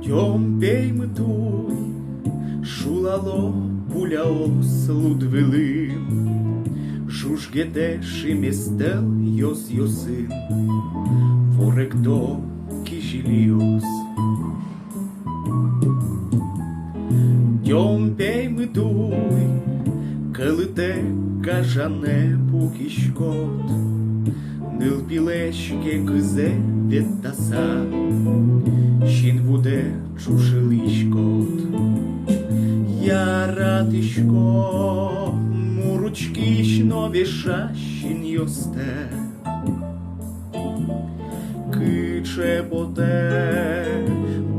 Тьомпей митуй, шулало пуляос лудвилим, жужгете шиместел йос йосин, ворекдо кижіліос. Тьомпей митуй, келите кажане пукішкот, нил пілешке кизе вєттаса, щін буде чушелишкот. Я радишко, муручкішно вішащін йосте, киче поте,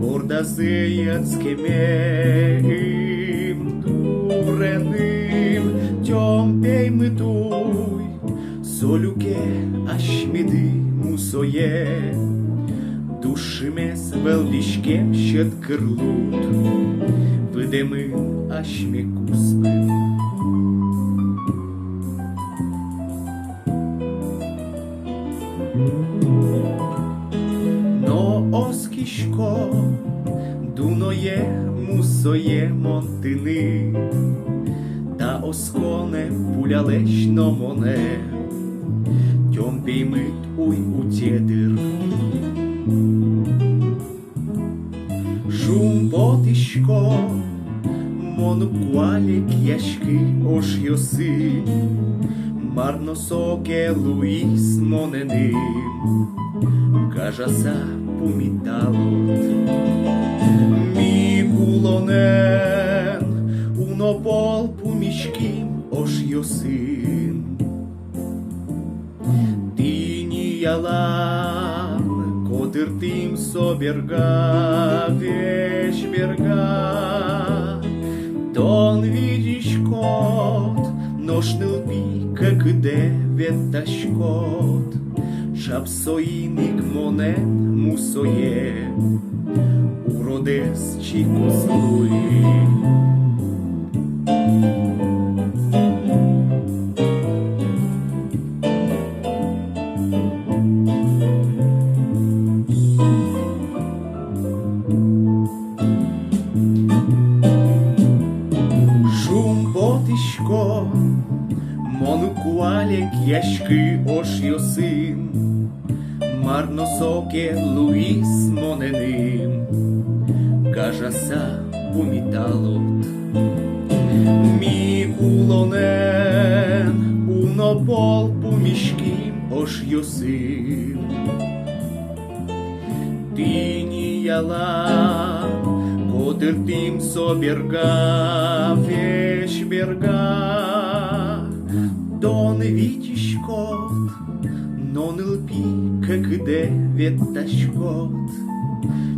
бордазеяцьким дуреним, тьомпей митуй, солюке ашміди мусоє, душимес велдішкем щет кирлут, видимин ашмікуспин. Но оскішко дуноє мусоє монтини, та осконе пулялечно моне, тьомпей мит уй утєдир. Шум потишко, монукуалік яшки ош йоси, марно соке луїс моненим, кажаса поміталот. Мі кулонен, унопол помішким ош йосин. Ялан, котир тим соберга, вешберга, тон видишь кот, ношнил пика где веташкот, шапсоиник монен мусое, уродес чикослуи. Монукуалік яшки ош йосин, марно соке луїс моненим, кажаса поміталот. Мі кулонен, унопол помішким ош йосин. Тіні ялан, котир тим соберга, вешберга, Дон видишь кот, но нылпи, когда веташкот,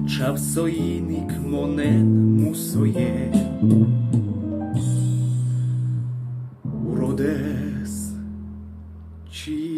чавсоиник монен мусое. Уродес чи